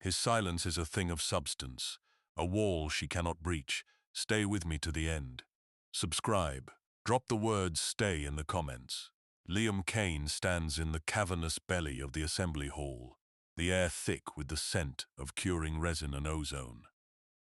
His silence is a thing of substance, a wall she cannot breach. Stay with me to the end. Subscribe. Drop the words "stay" in the comments. Liam Kane stands in the cavernous belly of the assembly hall, the air thick with the scent of curing resin and ozone.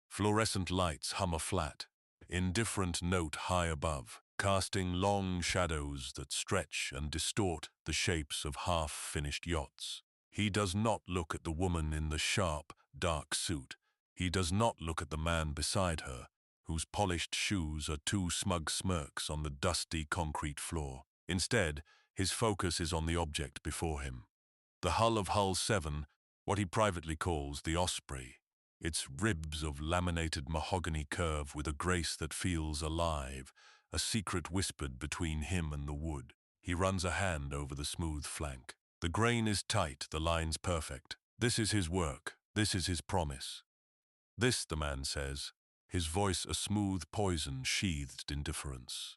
Fluorescent lights hum a flat, indifferent note high above, casting long shadows that stretch and distort the shapes of half-finished yachts. He does not look at the woman in the sharp, dark suit. He does not look at the man beside her, whose polished shoes are two smug smirks on the dusty concrete floor. Instead, his focus is on the object before him. The hull of Hull 7, what he privately calls the Osprey, its ribs of laminated mahogany curve with a grace that feels alive, a secret whispered between him and the wood. He runs a hand over the smooth flank. The grain is tight, the lines perfect. This is his work. This is his promise. This, the man says, his voice a smooth poison sheathed in difference.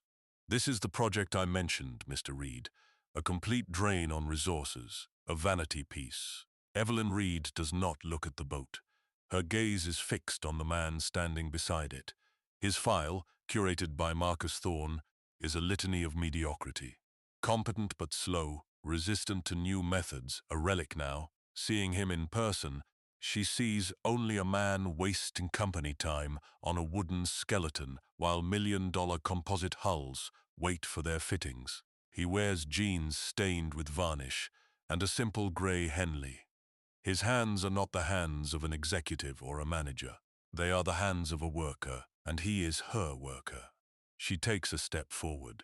This is the project I mentioned, Mr. Reed, a complete drain on resources, a vanity piece. Evelyn Reed does not look at the boat. Her gaze is fixed on the man standing beside it. His file, curated by Marcus Thorne, is a litany of mediocrity. Competent but slow, resistant to new methods, a relic now. Seeing him in person, she sees only a man wasting company time on a wooden skeleton while million-dollar composite hulls wait for their fittings. He wears jeans stained with varnish and a simple grey Henley. His hands are not the hands of an executive or a manager. They are the hands of a worker, and he is her worker. She takes a step forward.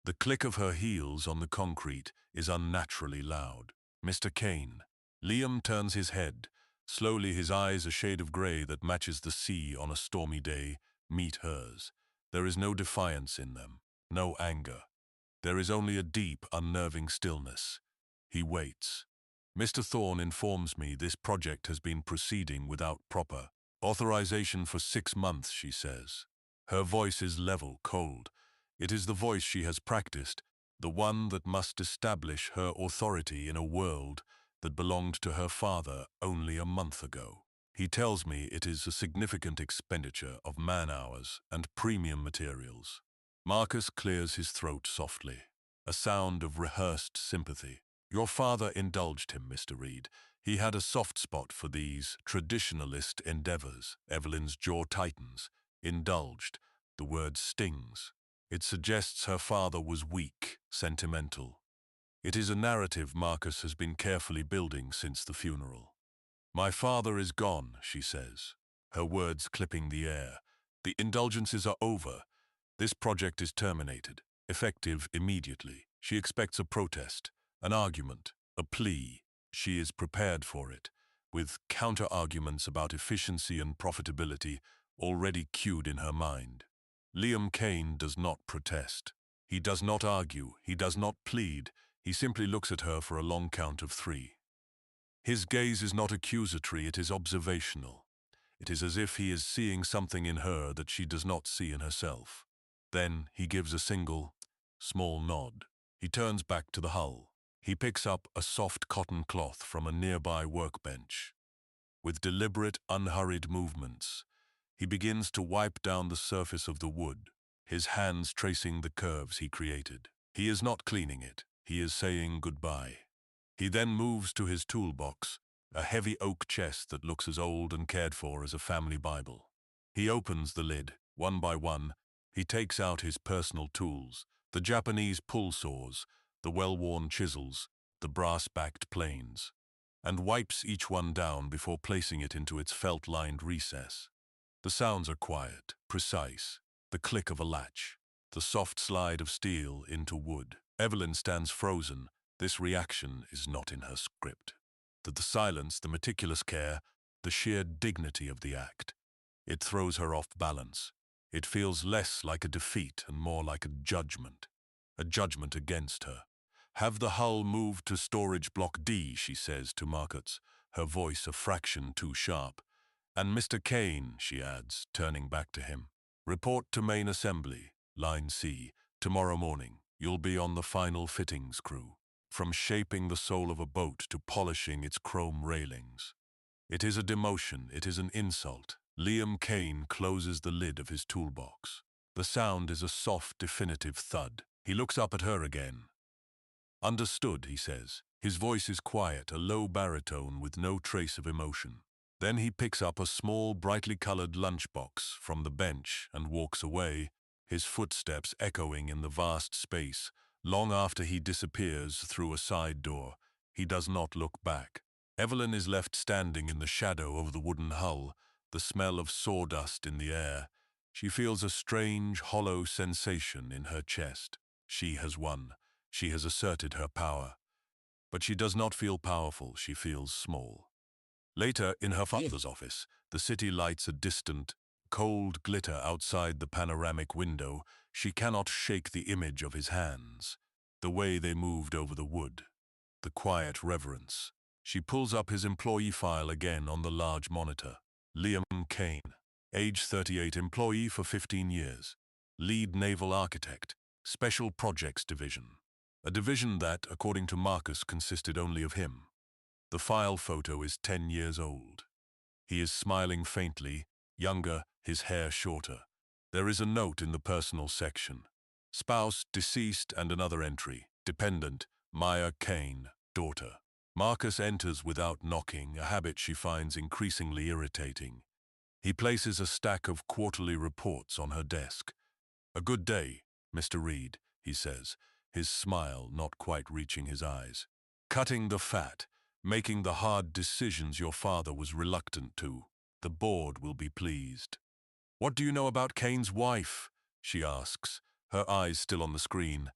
The click of her heels on the concrete is unnaturally loud. Mr. Kane. Liam turns his head. Slowly his eyes, a shade of grey that matches the sea on a stormy day, meet hers. There is no defiance in them, no anger. There is only a deep, unnerving stillness. He waits. Mr. Thorne informs me this project has been proceeding without proper authorization for 6 months, she says. Her voice is level, cold. It is the voice she has practiced, the one that must establish her authority in a world that belonged to her father only a month ago. He tells me it is a significant expenditure of man-hours and premium materials. Marcus clears his throat softly, a sound of rehearsed sympathy. Your father indulged him, Mr. Reed. He had a soft spot for these traditionalist endeavors. Evelyn's jaw tightens. Indulged. The word stings. It suggests her father was weak, sentimental. It is a narrative Marcus has been carefully building since the funeral. My father is gone, she says, her words clipping the air. The indulgences are over. This project is terminated, effective immediately. She expects a protest, an argument, a plea. She is prepared for it, with counter-arguments about efficiency and profitability already cued in her mind. Liam Kane does not protest. He does not argue. He does not plead. He simply looks at her for a long count of 3. His gaze is not accusatory, it is observational. It is as if he is seeing something in her that she does not see in herself. Then he gives a single, small nod. He turns back to the hull. He picks up a soft cotton cloth from a nearby workbench. With deliberate, unhurried movements, he begins to wipe down the surface of the wood, his hands tracing the curves he created. He is not cleaning it. He is saying goodbye. He then moves to his toolbox, a heavy oak chest that looks as old and cared for as a family Bible. He opens the lid, one by one. He takes out his personal tools, the Japanese pull saws, the well-worn chisels, the brass-backed planes, and wipes each one down before placing it into its felt-lined recess. The sounds are quiet, precise, the click of a latch, the soft slide of steel into wood. Evelyn stands frozen. This reaction is not in her script. The silence, the meticulous care, the sheer dignity of the act. It throws her off balance. It feels less like a defeat and more like a judgment against her. Have the hull moved to storage block D, she says to Marcus, her voice a fraction too sharp. And Mr. Kane, she adds, turning back to him. Report to main assembly, line C, tomorrow morning. You'll be on the final fittings crew, from shaping the soul of a boat to polishing its chrome railings. It is a demotion, it is an insult. Liam Kane closes the lid of his toolbox. The sound is a soft, definitive thud. He looks up at her again. "Understood," he says. His voice is quiet, a low baritone with no trace of emotion. Then he picks up a small, brightly colored lunchbox from the bench and walks away, his footsteps echoing in the vast space. Long after he disappears through a side door, he does not look back. Evelyn is left standing in the shadow of the wooden hull, the smell of sawdust in the air. She feels a strange, hollow sensation in her chest. She has won. She has asserted her power. But she does not feel powerful, she feels small. Later, in her father's office, the city lights a distant, cold glitter outside the panoramic window. She cannot shake the image of his hands, the way they moved over the wood, the quiet reverence. She pulls up his employee file again on the large monitor. Liam Kane, age 38, employee for 15 years, lead naval architect, Special Projects Division. A division that, according to Marcus, consisted only of him. The file photo is 10 years old. He is smiling faintly, younger, his hair shorter. There is a note in the personal section. Spouse, deceased, and another entry. Dependent, Maya Kane, daughter. Marcus enters without knocking, a habit she finds increasingly irritating. He places a stack of quarterly reports on her desk. "A good day, Mr. Reed," he says, his smile not quite reaching his eyes. "Cutting the fat, making the hard decisions your father was reluctant to. The board will be pleased." "What do you know about Kane's wife?" she asks, her eyes still on the screen.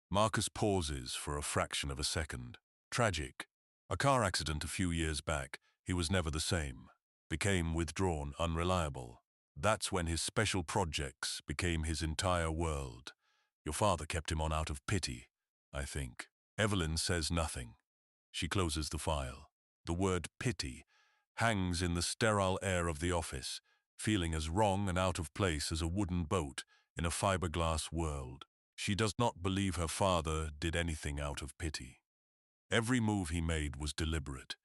Marcus pauses for a fraction of a second. "Tragic. A car accident a few years back. He was never the same. Became withdrawn, unreliable. That's when his special projects became his entire world. Your father kept him on out of pity, I think." Evelyn says nothing. She closes the file. The word pity hangs in the sterile air of the office, feeling as wrong and out of place as a wooden boat in a fiberglass world. She does not believe her father did anything out of pity. Every move he made was deliberate.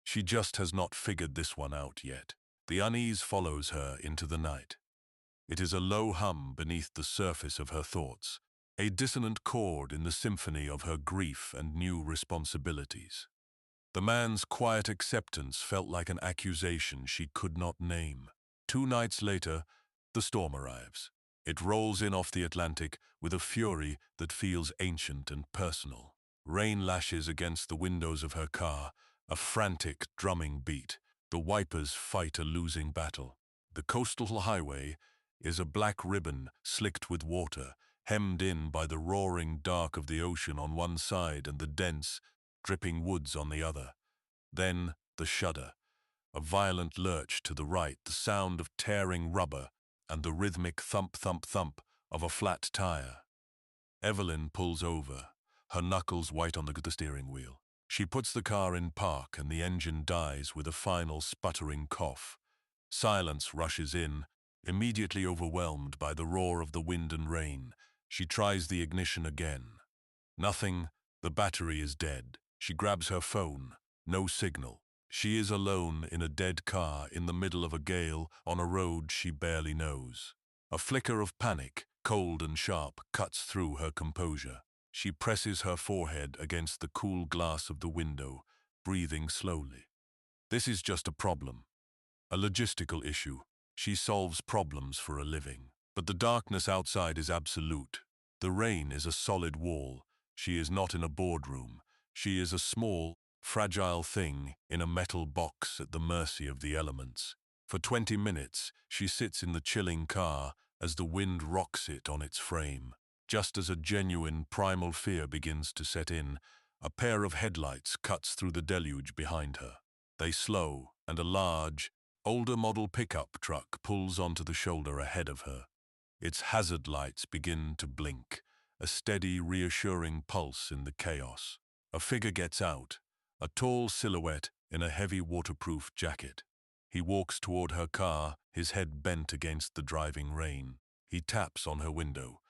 She just has not figured this one out yet. The unease follows her into the night. It is a low hum beneath the surface of her thoughts, a dissonant chord in the symphony of her grief and new responsibilities. The man's quiet acceptance felt like an accusation she could not name. 2 nights later, the storm arrives. It rolls in off the Atlantic with a fury that feels ancient and personal. Rain lashes against the windows of her car, a frantic drumming beat. The wipers fight a losing battle. The coastal highway is a black ribbon slicked with water, hemmed in by the roaring dark of the ocean on one side and the dense, dripping woods on the other. Then the shudder, a violent lurch to the right, the sound of tearing rubber, and the rhythmic thump-thump-thump of a flat tire. Evelyn pulls over, her knuckles white on the steering wheel. She puts the car in park and the engine dies with a final sputtering cough. Silence rushes in, immediately overwhelmed by the roar of the wind and rain. She tries the ignition again. Nothing, the battery is dead. She grabs her phone. No signal. She is alone in a dead car in the middle of a gale on a road she barely knows. A flicker of panic, cold and sharp, cuts through her composure. She presses her forehead against the cool glass of the window, breathing slowly. This is just a problem. A logistical issue. She solves problems for a living. But the darkness outside is absolute. The rain is a solid wall. She is not in a boardroom. She is a small, fragile thing in a metal box at the mercy of the elements. For 20 minutes, she sits in the chilling car as the wind rocks it on its frame. Just as a genuine primal fear begins to set in, a pair of headlights cuts through the deluge behind her. They slow, and a large, older model pickup truck pulls onto the shoulder ahead of her. Its hazard lights begin to blink, a steady, reassuring pulse in the chaos. A figure gets out, a tall silhouette in a heavy waterproof jacket. He walks toward her car, his head bent against the driving rain. He taps on her window.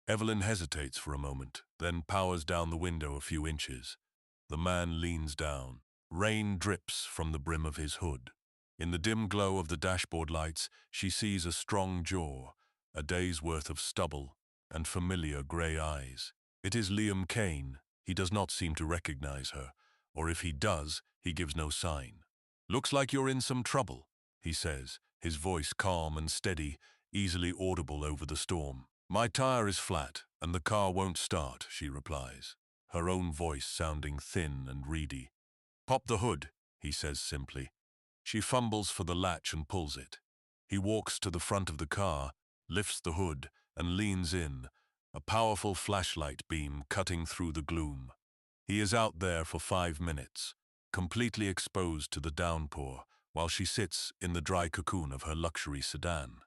Evelyn hesitates for a moment, then powers down the window a few inches. The man leans down. Rain drips from the brim of his hood. In the dim glow of the dashboard lights, she sees a strong jaw, a day's worth of stubble, and familiar grey eyes. It is Liam Kane. He does not seem to recognize her, or if he does, he gives no sign. "Looks like you're in some trouble," he says, his voice calm and steady, easily audible over the storm. "My tire is flat, and the car won't start," she replies, her own voice sounding thin and reedy. "Pop the hood," he says simply. She fumbles for the latch and pulls it. He walks to the front of the car, lifts the hood, and leans in, a powerful flashlight beam cutting through the gloom. He is out there for 5 minutes, completely exposed to the downpour, while she sits in the dry cocoon of her luxury sedan.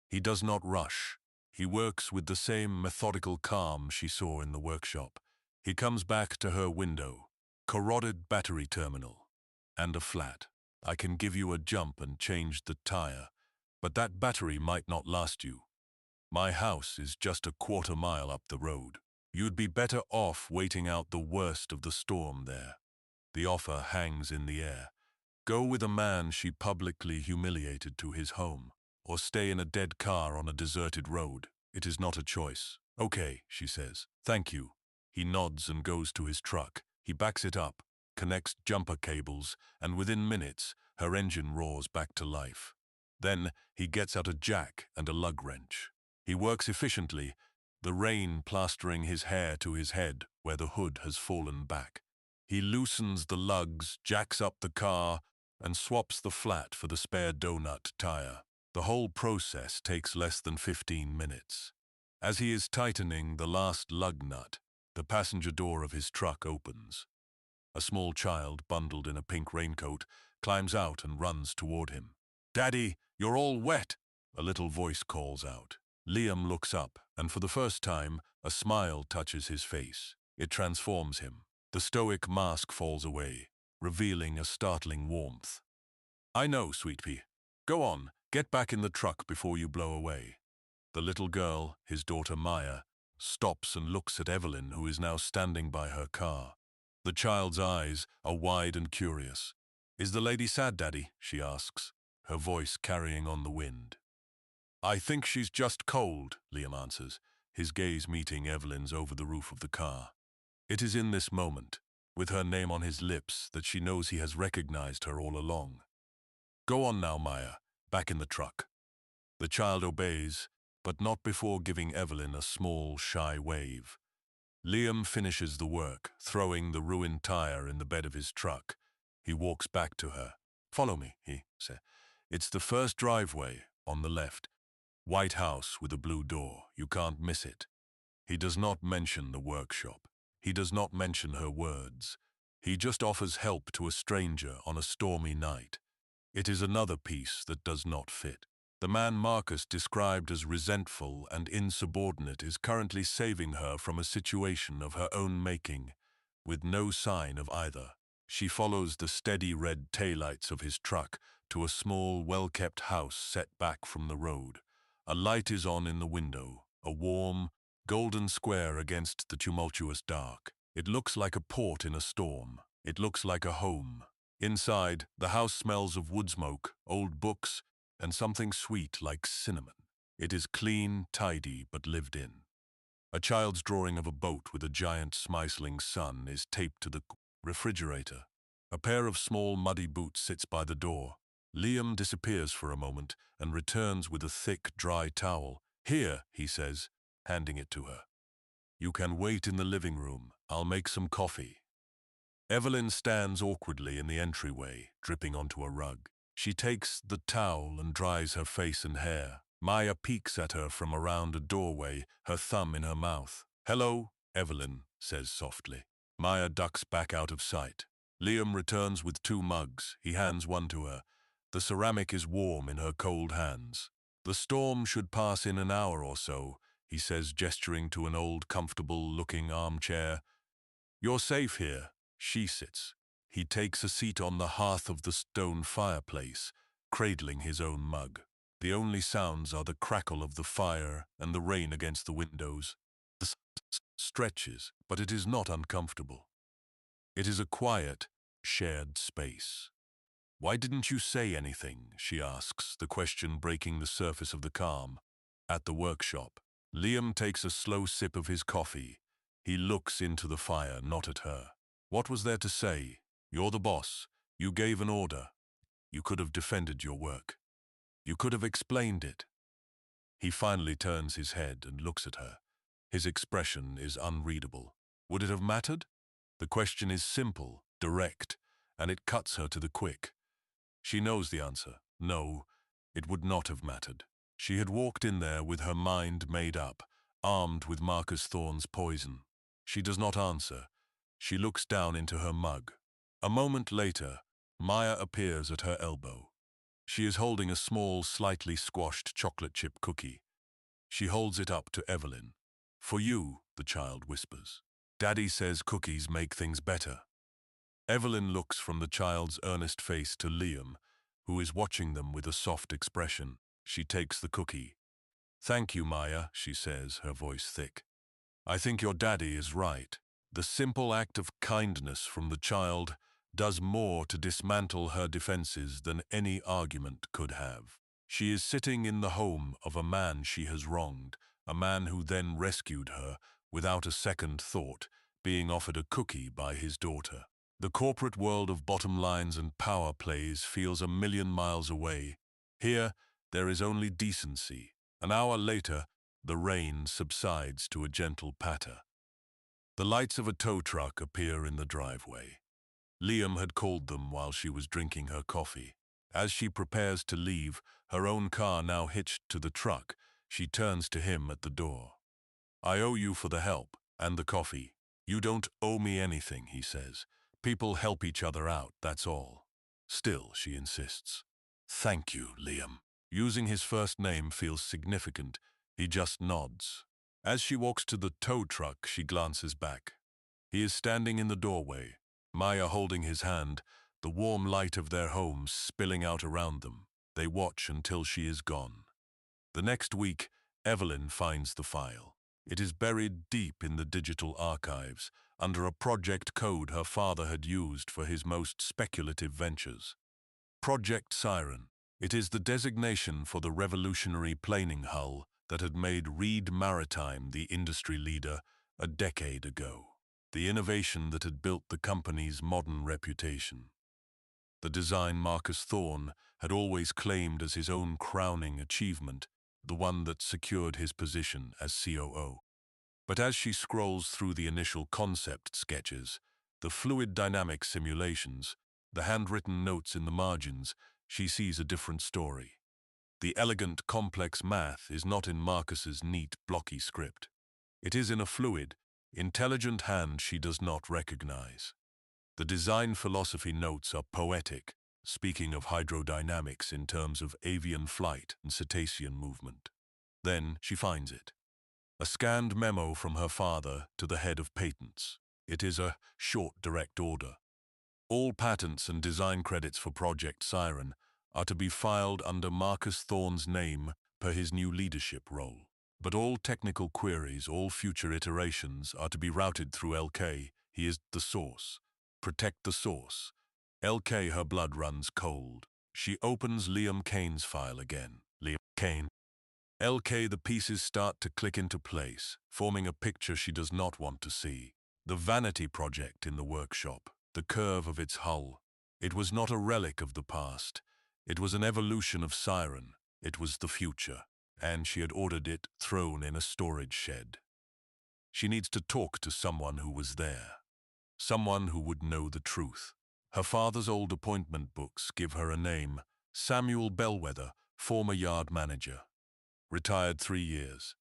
He does not rush. He works with the same methodical calm she saw in the workshop. He comes back to her window, corroded battery terminal, and a flat. "I can give you a jump and change the tire, but that battery might not last you. My house is just a quarter-mile up the road. You'd be better off waiting out the worst of the storm there." The offer hangs in the air. Go with a man she publicly humiliated to his home, or stay in a dead car on a deserted road. It is not a choice. "Okay," she says. "Thank you." He nods and goes to his truck. He backs it up, connects jumper cables, and within minutes, her engine roars back to life. Then he gets out a jack and a lug wrench. He works efficiently, the rain plastering his hair to his head where the hood has fallen back. He loosens the lugs, jacks up the car, and swaps the flat for the spare donut tire. The whole process takes less than 15 minutes. As he is tightening the last lug nut, the passenger door of his truck opens. A small child, bundled in a pink raincoat, climbs out and runs toward him. "Daddy, you're all wet!" a little voice calls out. Liam looks up, and for the first time, a smile touches his face. It transforms him. The stoic mask falls away, revealing a startling warmth. "I know, sweet pea. Go on, get back in the truck before you blow away." The little girl, his daughter Maya, stops and looks at Evelyn, who is now standing by her car. The child's eyes are wide and curious. "Is the lady sad, Daddy?" she asks, her voice carrying on the wind. "I think she's just cold," Liam answers, his gaze meeting Evelyn's over the roof of the car. It is in this moment, with her name on his lips, that she knows he has recognized her all along. "Go on now, Maya, back in the truck." The child obeys, but not before giving Evelyn a small, shy wave. Liam finishes the work, throwing the ruined tire in the bed of his truck. He walks back to her. "Follow me," he says. "It's the first driveway, on the left. White house with a blue door. You can't miss it." He does not mention the workshop. He does not mention her words. He just offers help to a stranger on a stormy night. It is another piece that does not fit. The man Marcus described as resentful and insubordinate is currently saving her from a situation of her own making, with no sign of either. She follows the steady red taillights of his truck to a small, well-kept house set back from the road. A light is on in the window, a warm, golden square against the tumultuous dark. It looks like a port in a storm. It looks like a home. Inside, the house smells of wood smoke, old books, and something sweet like cinnamon. It is clean, tidy, but lived in. A child's drawing of a boat with a giant smiling sun is taped to the refrigerator. A pair of small muddy boots sits by the door. Liam disappears for a moment and returns with a thick, dry towel. "Here," he says, handing it to her. "You can wait in the living room. I'll make some coffee." Evelyn stands awkwardly in the entryway, dripping onto a rug. She takes the towel and dries her face and hair. Maya peeks at her from around a doorway, her thumb in her mouth. "Hello," Evelyn says softly. Maya ducks back out of sight. Liam returns with 2 mugs. He hands one to her. The ceramic is warm in her cold hands. "The storm should pass in an hour or so," he says, gesturing to an old, comfortable-looking armchair. "You're safe here." She sits. He takes a seat on the hearth of the stone fireplace, cradling his own mug. The only sounds are the crackle of the fire and the rain against the windows. The sun stretches, but it is not uncomfortable. It is a quiet, shared space. "Why didn't you say anything?" she asks, the question breaking the surface of the calm. At the workshop, Liam takes a slow sip of his coffee. He looks into the fire, not at her. "What was there to say? You're the boss. You gave an order. You could have defended your work. You could have explained it." He finally turns his head and looks at her. His expression is unreadable. Would it have mattered? The question is simple, direct, and it cuts her to the quick. She knows the answer. No, it would not have mattered. She had walked in there with her mind made up, armed with Marcus Thorne's poison. She does not answer. She looks down into her mug. A moment later, Maya appears at her elbow. She is holding a small, slightly squashed chocolate chip cookie. She holds it up to Evelyn. "For you," the child whispers. "Daddy says cookies make things better." Evelyn looks from the child's earnest face to Liam, who is watching them with a soft expression. She takes the cookie. "Thank you, Maya," she says, her voice thick. "I think your daddy is right. The simple act of kindness from the child does more to dismantle her defenses than any argument could have. She is sitting in the home of a man she has wronged, a man who then rescued her, without a second thought, being offered a cookie by his daughter. The corporate world of bottom lines and power plays feels a million miles away. Here, there is only decency. An hour later, the rain subsides to a gentle patter. The lights of a tow truck appear in the driveway. Liam had called them while she was drinking her coffee. As she prepares to leave, her own car now hitched to the truck, she turns to him at the door. "I owe you for the help and the coffee." "You don't owe me anything," he says. "People help each other out, that's all." Still, she insists. "Thank you, Liam." Using his first name feels significant. He just nods. As she walks to the tow truck, she glances back. He is standing in the doorway, Maya holding his hand, the warm light of their home spilling out around them. They watch until she is gone. The next week, Evelyn finds the file. It is buried deep in the digital archives, under a project code her father had used for his most speculative ventures. Project Siren. It is the designation for the revolutionary planing hull that had made Reed Maritime the industry leader a decade ago. The innovation that had built the company's modern reputation. The design Marcus Thorne had always claimed as his own crowning achievement, the one that secured his position as COO. But as she scrolls through the initial concept sketches, the fluid dynamic simulations, the handwritten notes in the margins, she sees a different story. The elegant, complex math is not in Marcus's neat, blocky script. It is in a fluid, intelligent hand she does not recognize. The design philosophy notes are poetic, speaking of hydrodynamics in terms of avian flight and cetacean movement. Then she finds it. A scanned memo from her father to the head of patents. It is a short direct order. All patents and design credits for Project Siren are to be filed under Marcus Thorne's name per his new leadership role. But all technical queries, all future iterations are to be routed through LK. He is the source. Protect the source. LK, her blood runs cold. She opens Liam Kane's file again. Liam Kane. LK, the pieces start to click into place, forming a picture she does not want to see. The vanity project in the workshop, the curve of its hull. It was not a relic of the past. It was an evolution of Siren. It was the future, and she had ordered it thrown in a storage shed. She needs to talk to someone who was there. Someone who would know the truth. Her father's old appointment books give her a name, Samuel Bellwether, former yard manager. Retired 3 years.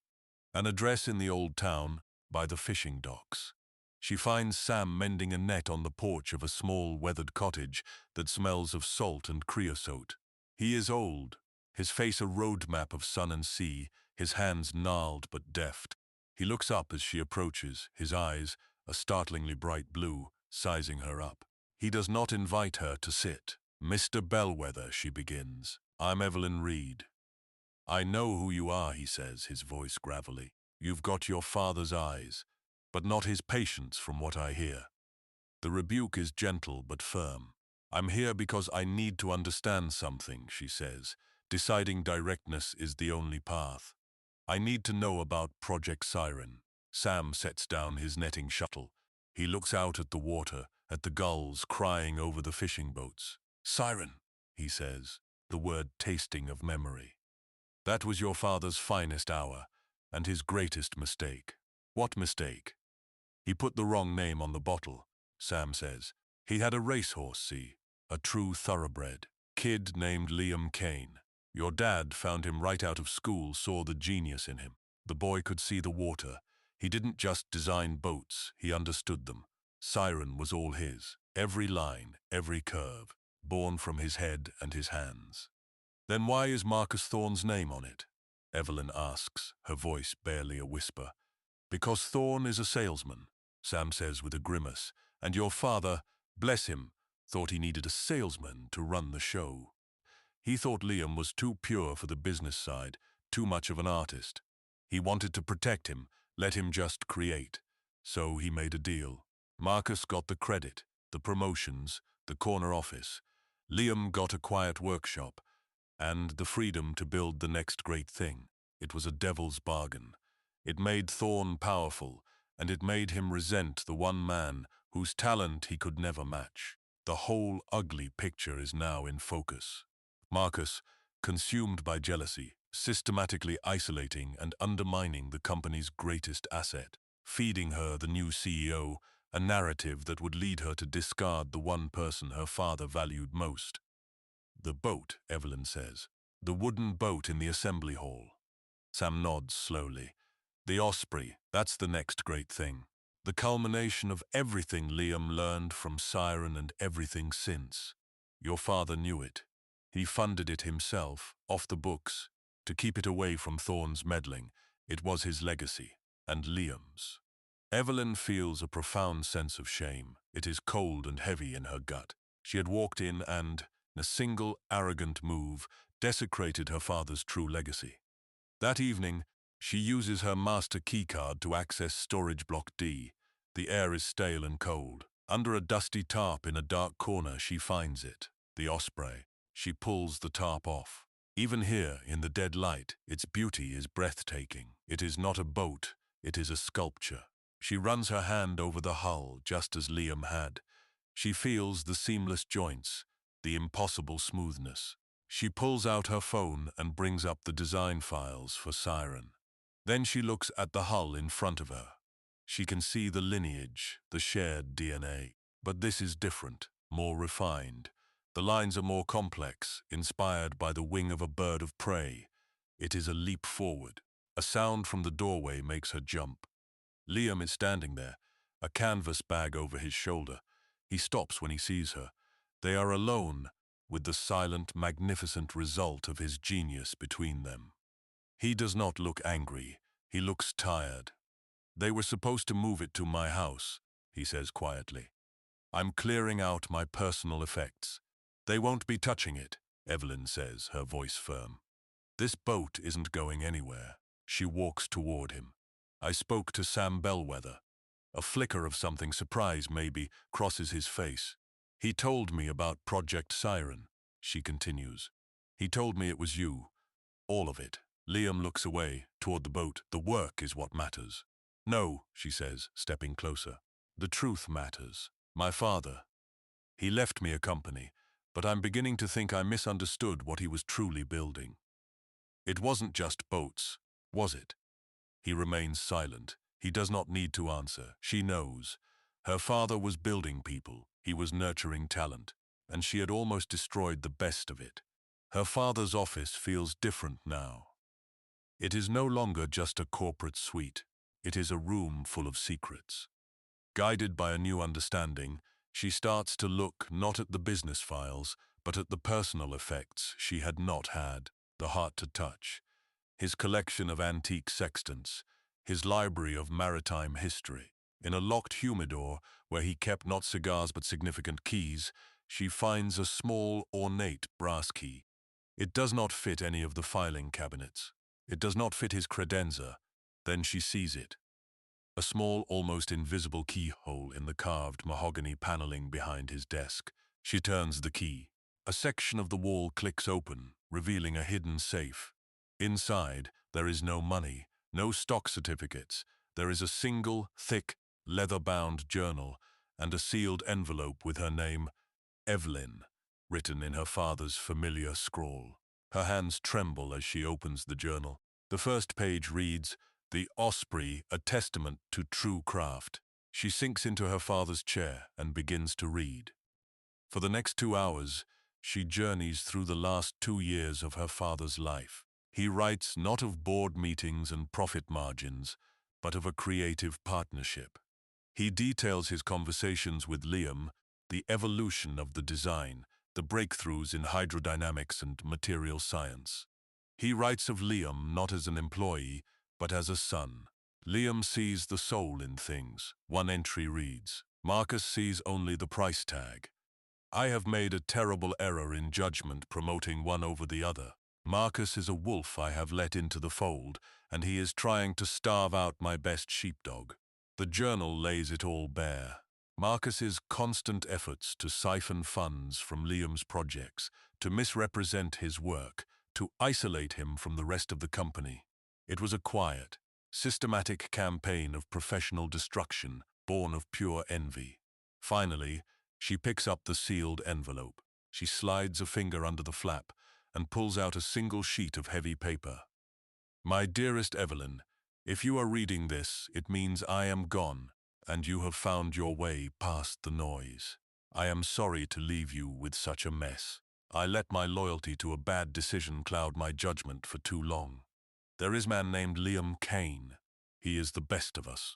An address in the old town, by the fishing docks. She finds Sam mending a net on the porch of a small weathered cottage that smells of salt and creosote. He is old, his face a road map of sun and sea, his hands gnarled but deft. He looks up as she approaches, his eyes, a startlingly bright blue, sizing her up. He does not invite her to sit. "Mr. Bellwether," she begins. "I'm Evelyn Reed." "I know who you are," he says, his voice gravelly. "You've got your father's eyes, but not his patience from what I hear." The rebuke is gentle but firm. I'm here because I need to understand something, she says. Deciding directness is the only path. I need to know about Project Siren. Sam sets down his netting shuttle. He looks out at the water, at the gulls crying over the fishing boats. Siren, he says, the word tasting of memory. That was your father's finest hour, and his greatest mistake. What mistake? He put the wrong name on the bottle, Sam says. He had a racehorse, see, a true thoroughbred. Kid named Liam Kane. Your dad found him right out of school, saw the genius in him. The boy could see the water. He didn't just design boats, he understood them. Siren was all his, every line, every curve, born from his head and his hands. Then why is Marcus Thorne's name on it? Evelyn asks, her voice barely a whisper. Because Thorne is a salesman, Sam says with a grimace, and your father, bless him, thought he needed a salesman to run the show. He thought Liam was too pure for the business side, too much of an artist. He wanted to protect him, let him just create. So he made a deal. Marcus got the credit, the promotions, the corner office. Liam got a quiet workshop, and the freedom to build the next great thing. It was a devil's bargain. It made Thorne powerful, and it made him resent the one man whose talent he could never match. The whole ugly picture is now in focus. Marcus, consumed by jealousy, systematically isolating and undermining the company's greatest asset, feeding her, the new CEO, a narrative that would lead her to discard the one person her father valued most. The boat, Evelyn says. The wooden boat in the assembly hall. Sam nods slowly. The Osprey, that's the next great thing. The culmination of everything Liam learned from Siren and everything since. Your father knew it. He funded it himself, off the books, to keep it away from Thorne's meddling. It was his legacy, and Liam's. Evelyn feels a profound sense of shame. It is cold and heavy in her gut. She had walked in and, in a single arrogant move, desecrated her father's true legacy. That evening, she uses her master keycard to access storage block D. The air is stale and cold. Under a dusty tarp in a dark corner, she finds it, the Osprey. She pulls the tarp off. Even here, in the dead light, its beauty is breathtaking. It is not a boat, it is a sculpture. She runs her hand over the hull, just as Liam had. She feels the seamless joints, the impossible smoothness. She pulls out her phone and brings up the design files for Siren. Then she looks at the hull in front of her. She can see the lineage, the shared DNA. But this is different, more refined. The lines are more complex, inspired by the wing of a bird of prey. It is a leap forward. A sound from the doorway makes her jump. Liam is standing there, a canvas bag over his shoulder. He stops when he sees her. They are alone, with the silent, magnificent result of his genius between them. He does not look angry. He looks tired. They were supposed to move it to my house, he says quietly. I'm clearing out my personal effects. They won't be touching it, Evelyn says, her voice firm. This boat isn't going anywhere. She walks toward him. I spoke to Sam Bellwether. A flicker of something, surprise maybe, crosses his face. He told me about Project Siren, she continues. He told me it was you. All of it. Liam looks away, toward the boat. The work is what matters. No, she says, stepping closer. The truth matters. My father. He left me a company, but I'm beginning to think I misunderstood what he was truly building. It wasn't just boats, was it? He remains silent. He does not need to answer. She knows. Her father was building people. He was nurturing talent, and she had almost destroyed the best of it. Her father's office feels different now. It is no longer just a corporate suite. It is a room full of secrets. Guided by a new understanding, she starts to look not at the business files, but at the personal effects she had not had, the heart to touch. His collection of antique sextants, his library of maritime history. In a locked humidor, where he kept not cigars but significant keys, she finds a small, ornate brass key. It does not fit any of the filing cabinets. It does not fit his credenza. Then she sees it. a small, almost invisible keyhole in the carved mahogany paneling behind his desk. She turns the key. A section of the wall clicks open, revealing a hidden safe. Inside, there is no money, no stock certificates. There is a single, thick, leather-bound journal and a sealed envelope with her name, Evelyn, written in her father's familiar scrawl. Her hands tremble as she opens the journal. The first page reads, "The Osprey, a testament to true craft." She sinks into her father's chair and begins to read. For the next 2 hours, she journeys through the last 2 years of her father's life. He writes not of board meetings and profit margins, but of a creative partnership. He details his conversations with Liam, the evolution of the design, the breakthroughs in hydrodynamics and material science. He writes of Liam not as an employee, but as a son. Liam sees the soul in things. One entry reads, "Marcus sees only the price tag. I have made a terrible error in judgment promoting one over the other. Marcus is a wolf I have let into the fold, and he is trying to starve out my best sheepdog." The journal lays it all bare. Marcus's constant efforts to siphon funds from Liam's projects, to misrepresent his work, to isolate him from the rest of the company. It was a quiet, systematic campaign of professional destruction, born of pure envy. Finally, she picks up the sealed envelope. She slides a finger under the flap and pulls out a single sheet of heavy paper. "My dearest Evelyn, if you are reading this, it means I am gone, and you have found your way past the noise. I am sorry to leave you with such a mess. I let my loyalty to a bad decision cloud my judgment for too long. There is a man named Liam Kane. He is the best of us.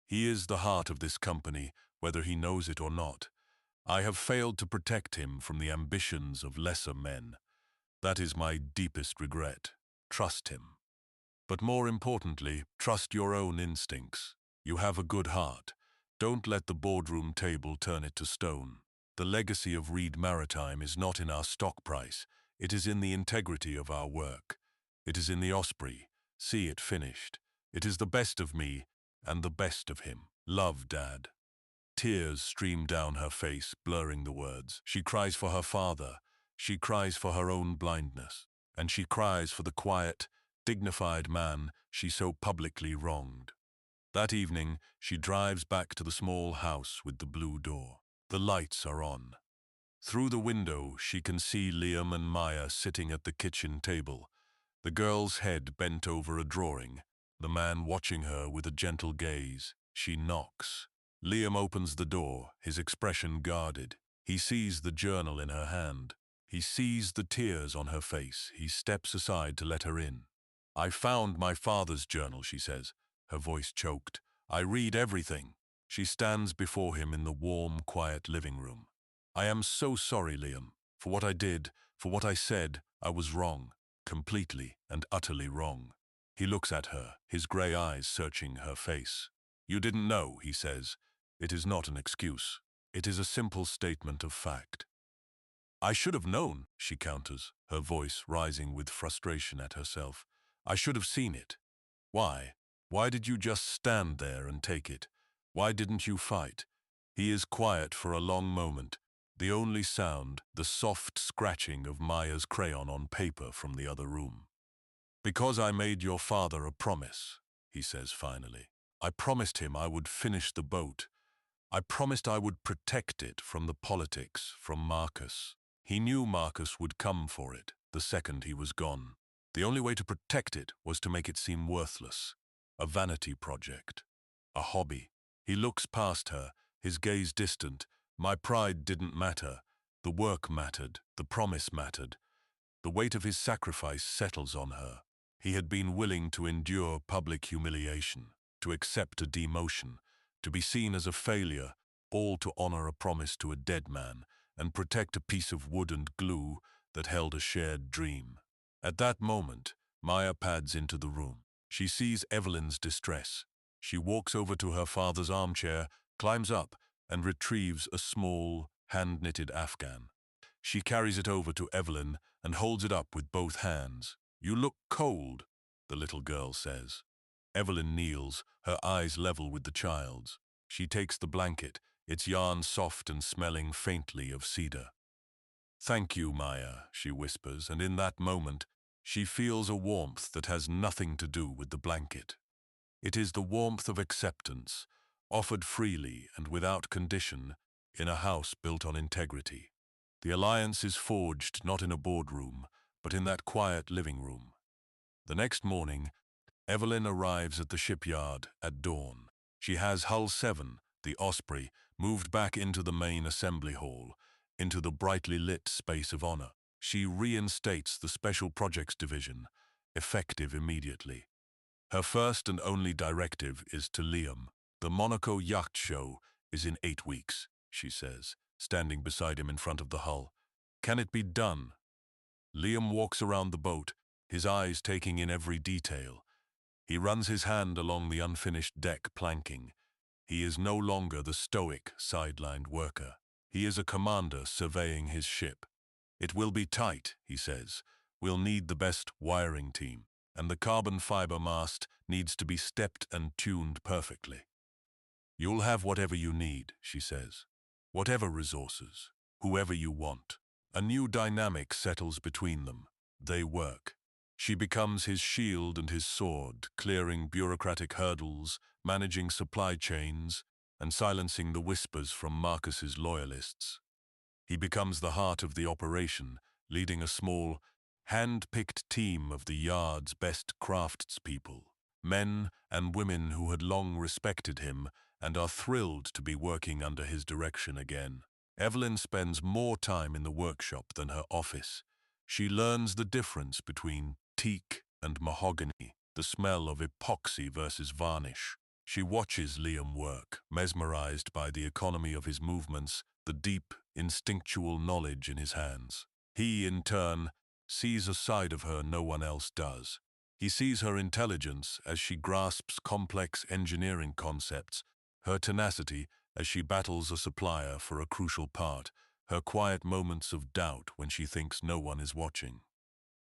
He is the heart of this company, whether he knows it or not. I have failed to protect him from the ambitions of lesser men. That is my deepest regret. Trust him. But more importantly, trust your own instincts. You have a good heart. Don't let the boardroom table turn it to stone. The legacy of Reed Maritime is not in our stock price. It is in the integrity of our work. It is in the Osprey. See it finished. It is the best of me and the best of him. Love, Dad." Tears stream down her face, blurring the words. She cries for her father. She cries for her own blindness. And she cries for the quiet, dignified man she so publicly wronged. That evening, she drives back to the small house with the blue door. The lights are on. Through the window, she can see Liam and Maya sitting at the kitchen table, the girl's head bent over a drawing, the man watching her with a gentle gaze. She knocks. Liam opens the door, his expression guarded. He sees the journal in her hand. He sees the tears on her face. He steps aside to let her in. "I found my father's journal," she says, her voice choked. "I read everything." She stands before him in the warm, quiet living room. "I am so sorry, Liam. For what I did, for what I said, I was wrong. Completely and utterly wrong." He looks at her, his grey eyes searching her face. "You didn't know," he says. "It is not an excuse. It is a simple statement of fact." "I should have known," she counters, her voice rising with frustration at herself. "I should have seen it. Why? Why did you just stand there and take it? Why didn't you fight?" He is quiet for a long moment, the only sound, the soft scratching of Maya's crayon on paper from the other room. "Because I made your father a promise," he says finally. "I promised him I would finish the boat. I promised I would protect it from the politics, from Marcus. He knew Marcus would come for it the second he was gone. The only way to protect it was to make it seem worthless, a vanity project, a hobby." He looks past her, his gaze distant. "My pride didn't matter. The work mattered, the promise mattered." The weight of his sacrifice settles on her. He had been willing to endure public humiliation, to accept a demotion, to be seen as a failure, all to honor a promise to a dead man and protect a piece of wood and glue that held a shared dream. At that moment, Maya pads into the room. She sees Evelyn's distress. She walks over to her father's armchair, climbs up, and retrieves a small, hand-knitted afghan. She carries it over to Evelyn and holds it up with both hands. "You look cold," the little girl says. Evelyn kneels, her eyes level with the child's. She takes the blanket, its yarn soft and smelling faintly of cedar. "Thank you, Maya," she whispers, and in that moment, she feels a warmth that has nothing to do with the blanket. It is the warmth of acceptance, offered freely and without condition, in a house built on integrity. The alliance is forged not in a boardroom, but in that quiet living room. The next morning, Evelyn arrives at the shipyard at dawn. She has Hull 7, the Osprey, moved back into the main assembly hall, into the brightly lit space of honor. She reinstates the Special Projects Division, effective immediately. Her first and only directive is to Liam. "The Monaco yacht show is in 8 weeks, she says, standing beside him in front of the hull. "Can it be done?" Liam walks around the boat, his eyes taking in every detail. He runs his hand along the unfinished deck planking. He is no longer the stoic, sidelined worker. He is a commander surveying his ship. "It will be tight," he says. "We'll need the best wiring team, and the carbon fiber mast needs to be stepped and tuned perfectly." "You'll have whatever you need," she says. "Whatever resources, whoever you want." A new dynamic settles between them. They work. She becomes his shield and his sword, clearing bureaucratic hurdles, managing supply chains, and silencing the whispers from Marcus's loyalists. He becomes the heart of the operation, leading a small, hand-picked team of the yard's best craftspeople, men and women who had long respected him and are thrilled to be working under his direction again. Evelyn spends more time in the workshop than her office. She learns the difference between teak and mahogany, the smell of epoxy versus varnish. She watches Liam work, mesmerized by the economy of his movements, the deep, instinctual knowledge in his hands. He, in turn, sees a side of her no one else does. He sees her intelligence as she grasps complex engineering concepts, her tenacity as she battles a supplier for a crucial part, her quiet moments of doubt when she thinks no one is watching.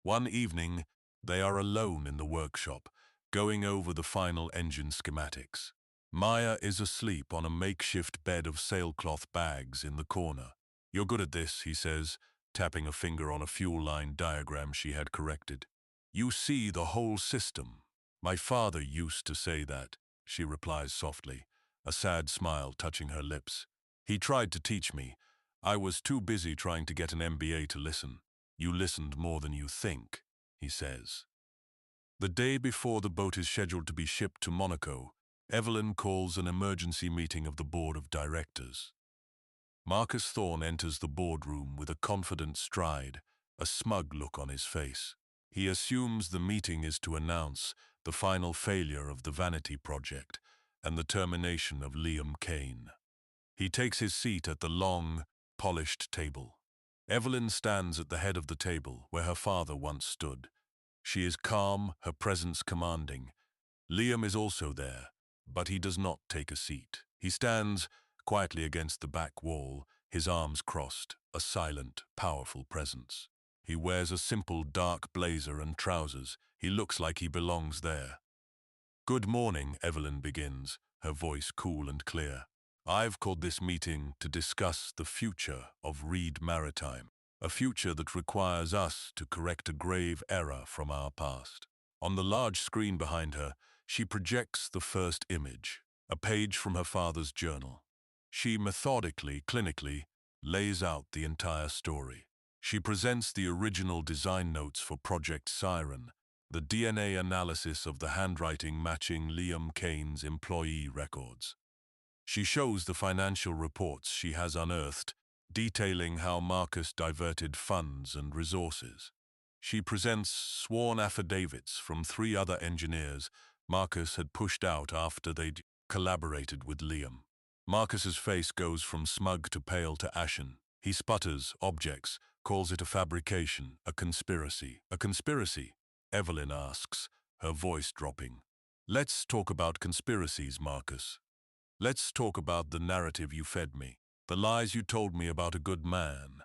One evening, they are alone in the workshop, going over the final engine schematics. Maya is asleep on a makeshift bed of sailcloth bags in the corner. "You're good at this," he says, tapping a finger on a fuel line diagram she had corrected. "You see the whole system." "My father used to say that," she replies softly, a sad smile touching her lips. "He tried to teach me. I was too busy trying to get an MBA to listen." "You listened more than you think," he says. The day before the boat is scheduled to be shipped to Monaco, Evelyn calls an emergency meeting of the board of directors. Marcus Thorne enters the boardroom with a confident stride, a smug look on his face. He assumes the meeting is to announce the final failure of the vanity project and the termination of Liam Kane. He takes his seat at the long, polished table. Evelyn stands at the head of the table, where her father once stood. She is calm, her presence commanding. Liam is also there, but he does not take a seat. He stands quietly against the back wall, his arms crossed, a silent, powerful presence. He wears a simple dark blazer and trousers. He looks like he belongs there. "Good morning," Evelyn begins, her voice cool and clear. "I've called this meeting to discuss the future of Reed Maritime, a future that requires us to correct a grave error from our past." On the large screen behind her, she projects the first image, a page from her father's journal. She methodically, clinically, lays out the entire story. She presents the original design notes for Project Siren, the DNA analysis of the handwriting matching Liam Kane's employee records. She shows the financial reports she has unearthed, detailing how Marcus diverted funds and resources. She presents sworn affidavits from 3 other engineers Marcus had pushed out after they'd collaborated with Liam. Marcus's face goes from smug to pale to ashen. He sputters, objects, calls it a fabrication, a conspiracy. "A conspiracy?" Evelyn asks, her voice dropping. "Let's talk about conspiracies, Marcus. Let's talk about the narrative you fed me, the lies you told me about a good man,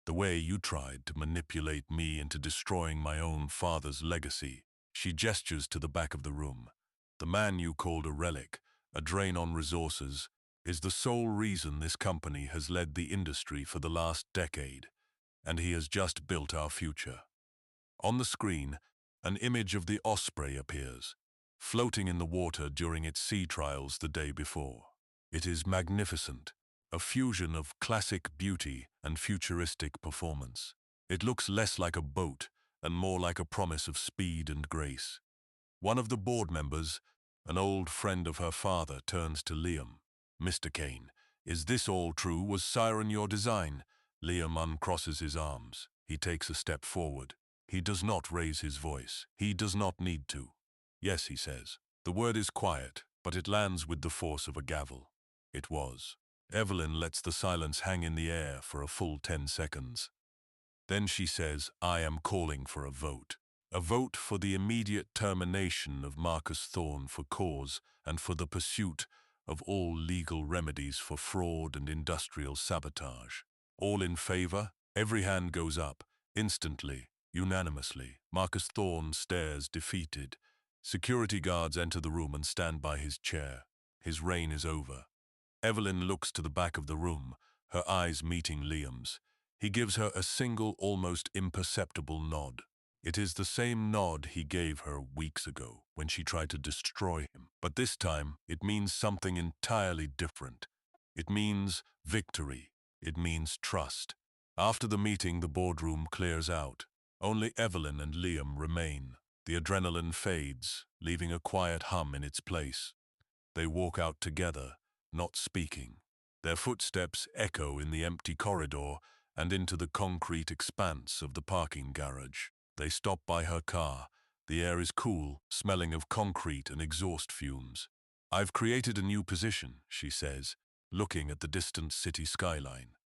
the way you tried to manipulate me into destroying my own father's legacy." She gestures to the back of the room. The man you called a relic, a drain on resources, is the sole reason this company has led the industry for the last decade, and he has just built our future. On the screen, an image of the Osprey appears, floating in the water during its sea trials the day before. It is magnificent, a fusion of classic beauty and futuristic performance. It looks less like a boat and more like a promise of speed and grace. One of the board members, an old friend of her father, turns to Liam. "Mr. Kane, is this all true? Was Siren your design?" Liam uncrosses his arms. He takes a step forward. He does not raise his voice. He does not need to. "Yes," he says. The word is quiet, but it lands with the force of a gavel. It was. Evelyn lets the silence hang in the air for a full 10 seconds. Then she says, "I am calling for a vote. A vote for the immediate termination of Marcus Thorne for cause and for the pursuit of all legal remedies for fraud and industrial sabotage. All in favor?" Every hand goes up, instantly, unanimously. Marcus Thorne stares defeated. Security guards enter the room and stand by his chair. His reign is over. Evelyn looks to the back of the room, her eyes meeting Liam's. He gives her a single, almost imperceptible nod. It is the same nod he gave her weeks ago when she tried to destroy him. But this time, it means something entirely different. It means victory. It means trust. After the meeting, the boardroom clears out. Only Evelyn and Liam remain. The adrenaline fades, leaving a quiet hum in its place. They walk out together, not speaking. Their footsteps echo in the empty corridor and into the concrete expanse of the parking garage. They stop by her car. The air is cool, smelling of concrete and exhaust fumes. "I've created a new position," she says, looking at the distant city skyline.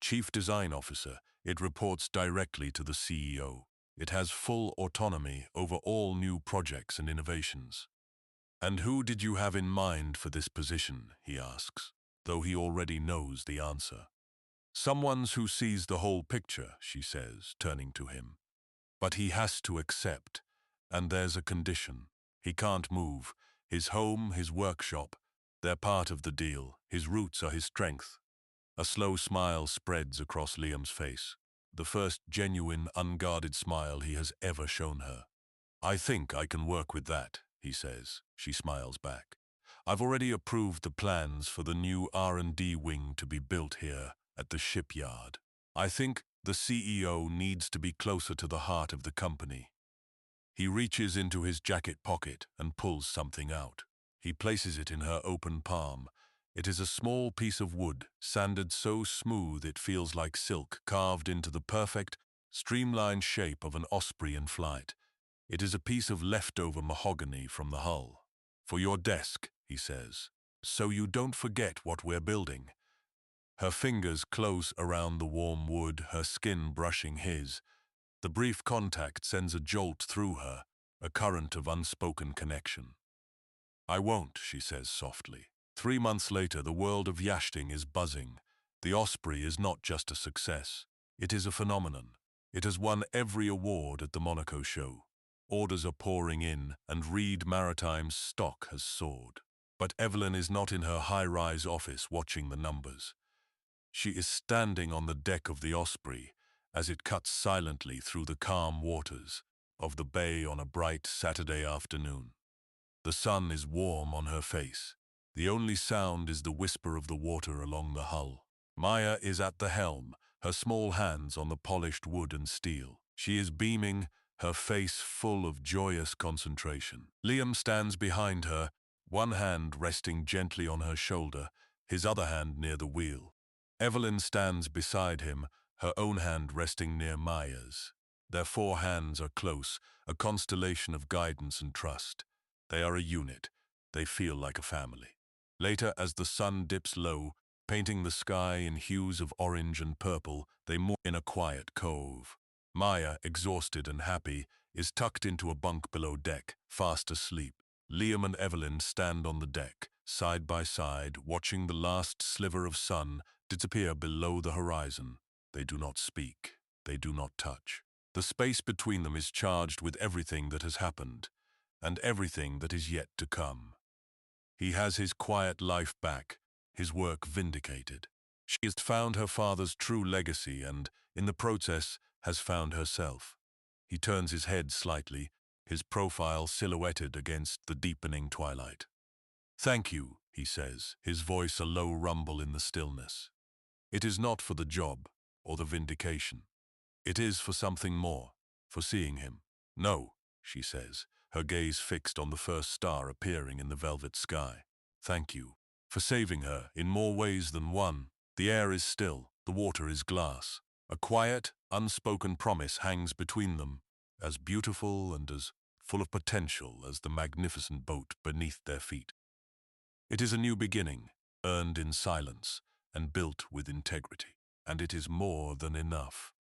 Chief Design Officer, it reports directly to the CEO. It has full autonomy over all new projects and innovations. "And who did you have in mind for this position?" he asks, though he already knows the answer. "Someone who sees the whole picture," she says, turning to him. "But he has to accept, and there's a condition. He can't move. His home, his workshop, they're part of the deal. His roots are his strength." A slow smile spreads across Liam's face, the first genuine, unguarded smile he has ever shown her. "I think I can work with that," he says. She smiles back. "I've already approved the plans for the new R&D wing to be built here at the shipyard. I think the CEO needs to be closer to the heart of the company." He reaches into his jacket pocket and pulls something out. He places it in her open palm. It is a small piece of wood, sanded so smooth it feels like silk, carved into the perfect, streamlined shape of an osprey in flight. It is a piece of leftover mahogany from the hull. "For your desk," he says, "so you don't forget what we're building." Her fingers close around the warm wood, her skin brushing his. The brief contact sends a jolt through her, a current of unspoken connection. "I won't," she says softly. 3 months later, the world of yachting is buzzing. The Osprey is not just a success. It is a phenomenon. It has won every award at the Monaco show. Orders are pouring in, and Reed Maritime's stock has soared. But Evelyn is not in her high-rise office watching the numbers. She is standing on the deck of the Osprey as it cuts silently through the calm waters of the bay on a bright Saturday afternoon. The sun is warm on her face. The only sound is the whisper of the water along the hull. Maya is at the helm, her small hands on the polished wood and steel. She is beaming, her face full of joyous concentration. Liam stands behind her, one hand resting gently on her shoulder, his other hand near the wheel. Evelyn stands beside him, her own hand resting near Maya's. Their 4 hands are close, a constellation of guidance and trust. They are a unit. They feel like a family. Later, as the sun dips low, painting the sky in hues of orange and purple, they moor in a quiet cove. Maya, exhausted and happy, is tucked into a bunk below deck, fast asleep. Liam and Evelyn stand on the deck, side by side, watching the last sliver of sun disappear below the horizon. They do not speak. They do not touch. The space between them is charged with everything that has happened. and everything that is yet to come. He has his quiet life back, his work vindicated. She has found her father's true legacy and, in the process, has found herself. He turns his head slightly, his profile silhouetted against the deepening twilight. "Thank you," he says, his voice a low rumble in the stillness. "It is not for the job or the vindication. It is for something more, for seeing him." "No," she says, her gaze fixed on the first star appearing in the velvet sky. "Thank you for saving her in more ways than one." The air is still, the water is glass. A quiet, unspoken promise hangs between them, as beautiful and as full of potential as the magnificent boat beneath their feet. It is a new beginning, earned in silence and built with integrity. And it is more than enough.